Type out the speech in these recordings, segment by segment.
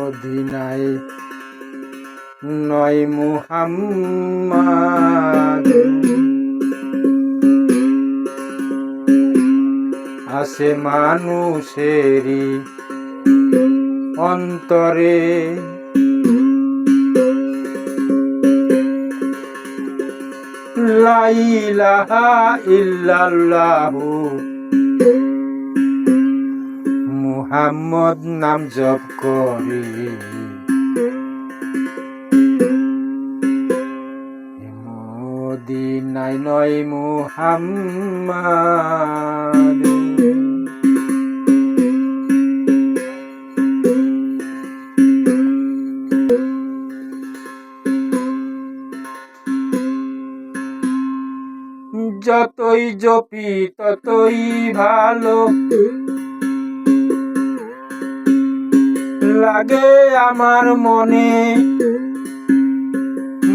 মদিনায় নয় মুহাম্মদ আছে মানুষেরই অন্তরে। লা ইলাহা ইল্লাল্লাহু মুহাম্মদ নাম জপ করি, মদিনায় নয় মুহাম্মদ। যতই জপি ততই ভালো লাগে আমার মনে,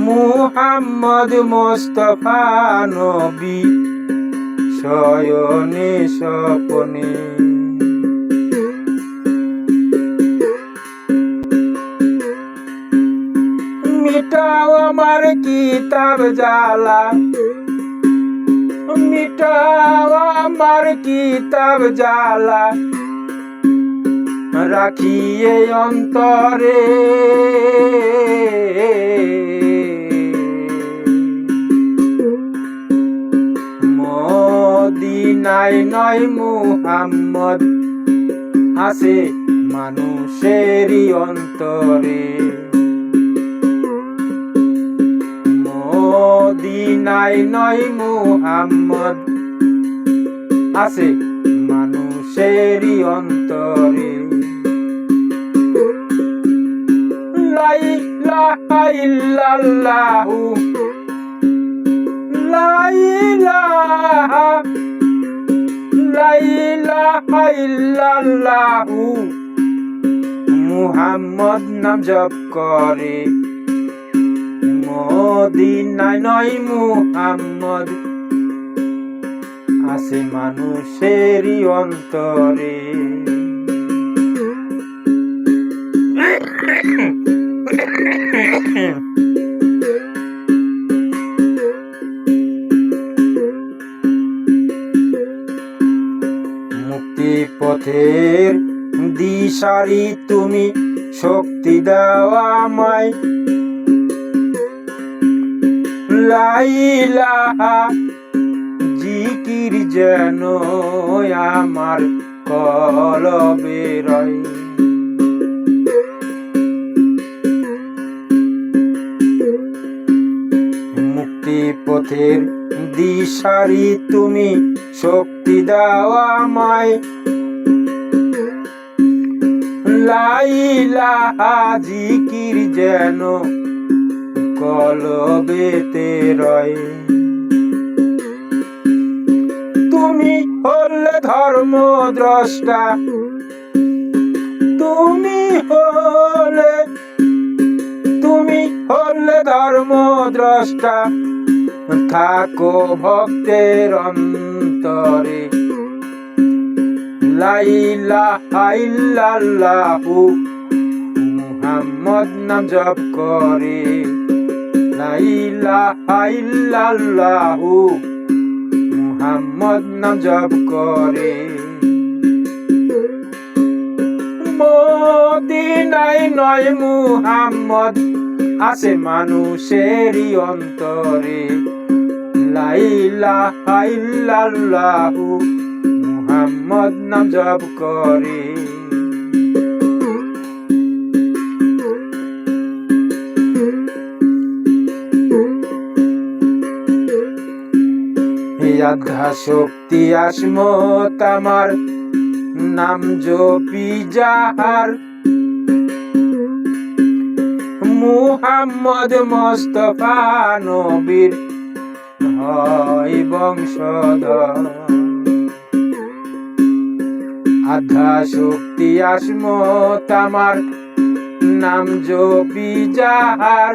মুহাম্মদ মোস্তফা নবী শয়নে স্বপনে। মিটাও আমার কিতাব জ্বালা, মিটাও আমার কিতাব জ্বালা, রাখিয়ে অন্তরে। মদিনায় নয় মুহাম্মদ আছে মানুষেরই অন্তরে। মদিনায় নয় মুহাম্মদ আছে মানুষেরই অন্তরে। লা ইলাহা ইল্লাল্লাহু, লা ইলাহা ইল্লাল্লাহু মুহাম্মদ নাম জপ করে, মদিনায় নয় মুহাম্মদ আছে মানুষেরই অন্তরে। মুক্তি পথের দিশারি তুমি, শক্তি দাও আমায়। লা ইলাহা জিকির যেন আমার কলবে রয়। মুক্তি পথের দিশারি তুমি, শক্তি দাও আমায়। লা ইলাহা জিকির যেন কলবেতে রয়। তুমি হলে ধর্ম দ্রষ্টা, তুমি হলে ধর্ম দ্রষ্টা, থাকো ভক্তের অন্তরে। লা ইলাহা ইল্লাল্লাহু মুহাম্মদ নাম জপ করে, লা ইলাহা ইল্লাল্লাহু মুহাম্মদ নাম জপ করে। মদিনায় নয় মুহাম্মদ আছে মানুষেরই অন্তরে। লা ইলাহা ইল্লাল্লাহু মুহাম্মদ নাম জপ করে। আধ্যা শক্তি আসমত আমার নাম জপি যাহার, মুহাম্মদ মোস্তফা নবীর হয় বংশধর। আধ্যা শক্তি আসমত আমার নাম জপি যাহার,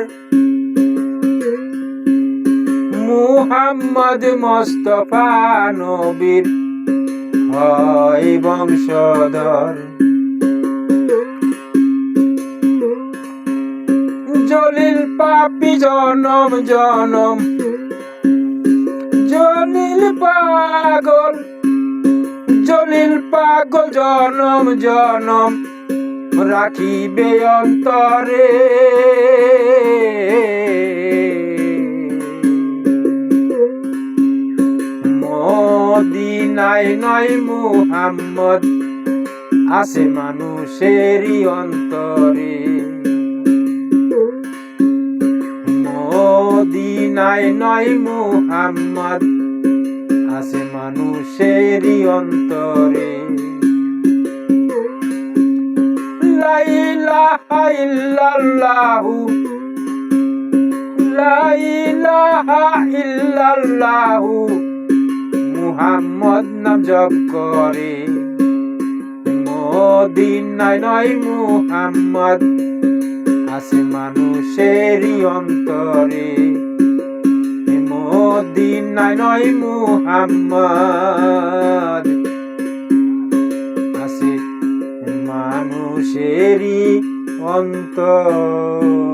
মুহাম্মদ মোস্তফা নবীর হয় বংশধর। পাপি জনম জনম জলিল পাগল জনম জনম রাখিবে অন্তরে মদিনায় নয় মুহাম্মদ আছে মানুষেরই অন্তরে মদিনায় নয় মুহাম্মদ আছে মানুষেরই অন্তরে লা ইলাহা ইল্লাল্লাহু লা ইলাহা ইল্লাল্লাহু মুহাম্মদ নাম জপ করে মদিনায় নয় মুহাম্মদ আছে মানুষেরই অন্তরে মদিনায় নয় মুহাম্মদ আছে মানুষেরই অন্তরে।